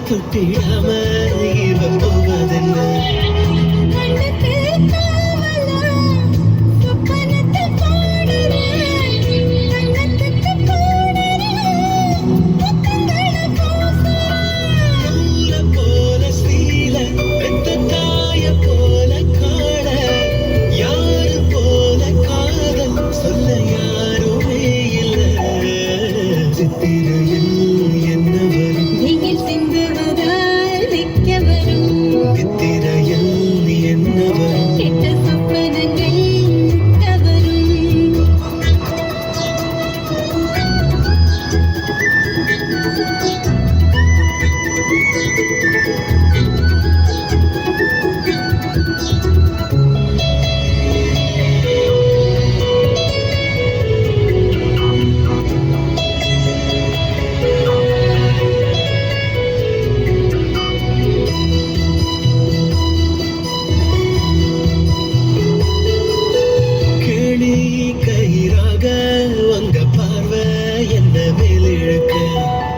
தொட்டிடாம இவ போவதென்ன போல சீல பெத்த தாய போல காண யாரு போல காதல் சொல்ல யாருமே இல்ல சித்திரையில் என்ன வரும் வெயில் சிந்துவதால் வைக்க வரும் சித்திரையில் என்ன வரும் கெட்ட சொப்பனங்கள் முட்ட வரும் கிளி கயிறாக உங்க பார்வை என்ன மேலிழுக்க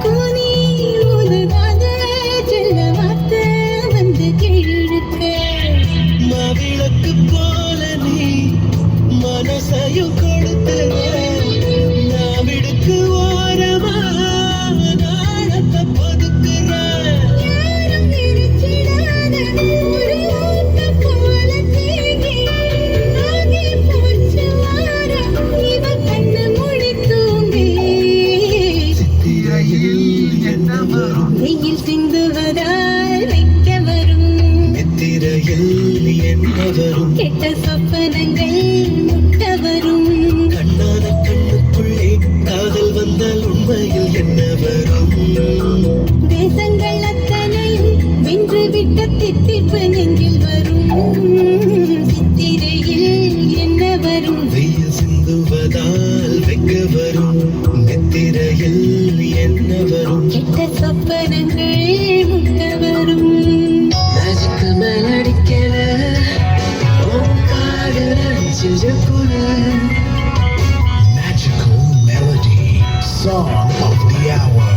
கூனி ஊதுகாத செல்ல வார்த்தை வந்து கீழிழுக்க மாவிளக்கு போல நீ மனசையும் கொடுத்துற நாவிடுக்கு ஓரமா நாணத்தை பதுக்குற யாரும் நினைச்சிடாத ஒரு ஓட்ட போல தேகி ஆகி போச்சு வாரம் இவ கண்ணு மூடி தூங்கி சித்திரையில் என்ன வரும் வெயில் சிந்துவதால் வைக்க வரும் நித்திரையில் என்ன வரும் கெட்ட சொப்பனங்கள் முட்ட வரும் கண்ணான கண்ணுக்குள்ளே காதல் வந்தால் உண்மையில் என்ன வரும் தேசங்கள் அத்தனையும் வென்று விட்ட தித்திப்பு நெஞ்சில் வரும் சித்திரையில் என்ன வரும் வெயில் சிந்துவதால் வெக்க வரும் நித்திரையில் என்ன வரும் கெட்ட சொப்பனங்கள் முட்ட வரும் magic மேலடிக்கிற Magical melody, song of the hour.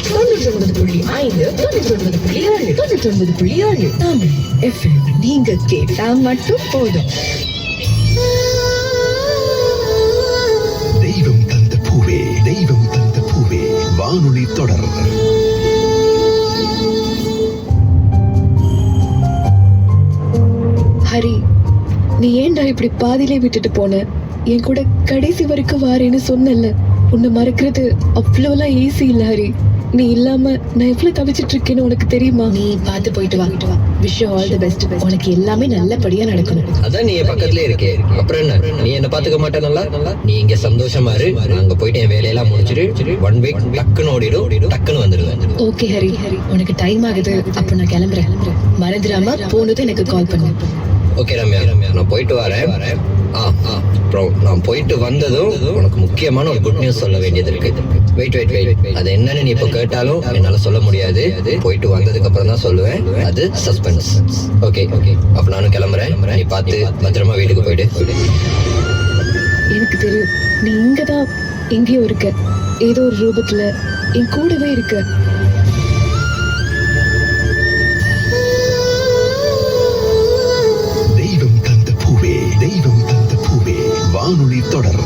99.5 Tamil FM நீங்க கேட்டா மட்டும் போதும். தெய்வம் தந்த பூவே தெய்வம் தந்த பூவே வானொலி தொடர். ஹரி, நீ ஏன்டா இப்படி பாதியிலே விட்டுட்டு போன? என் கூட கடைசி வரைக்கும் வாரேன்னு சொன்னல. உன்னை மறக்கிறது அவ்வளோலாம் ஈஸி இல்ல ஹரி. நீ இல்லாம நான் எவ்வளவு தவிச்சிட்டு இருக்கேன்னு உனக்கு தெரியுமா? நீ பார்த்து போயிட்டு வா. Wish you all the best. உனக்கு எல்லாமே நல்லபடியா நடக்கணும். அதான் நீ என் பக்கத்துல இருக்கே, அப்புறம் என்ன? நீ என்ன பாத்துக்க மாட்டேன்? நல்லா நீ இங்க சந்தோஷமா இரு. அங்க போயிட்டு என் வேலையெல்லாம் முடிச்சிட்டு 1 வீக் டக்குன்னு ஓடிடும், டக்குன்னு வந்துடுவேன். ஓகே ஹரி, உனக்கு டைம் ஆகுது. அப்ப நான் கிளம்புறேன். மறந்துடாம போனதும் எனக்கு கால் பண்ணு. ஓகே ரம்யா, நான் போயிட்டு வரேன். அப்புறம் நான் போயிட்டு வந்ததும் உனக்கு முக்கியமான ஒரு குட் நியூஸ் சொல்ல வேண்டியது இருக்கு. வெயிட். அது என்னன்னு நீ இப்ப கேட்டாலும் என்னால சொல்ல முடியாது. போயிட்டு வந்ததுக்கு அப்புறம் தான் சொல்லுவேன். அது சஸ்பென்ஸ். ஓகே, அப்ப நானும் கிளம்புறேன். நீ பார்த்து பத்திரமா வீட்டுக்கு போயிட்டு. எனக்கு தெரியும் நீ இங்கதான் எங்கேயோ இருக்க. ஏதோ ஒரு ரூபத்துல என் கூடவே இருக்க. தெய்வம் தந்த பூவே தெய்வம் தந்த பூவே வானொலி தொடர்.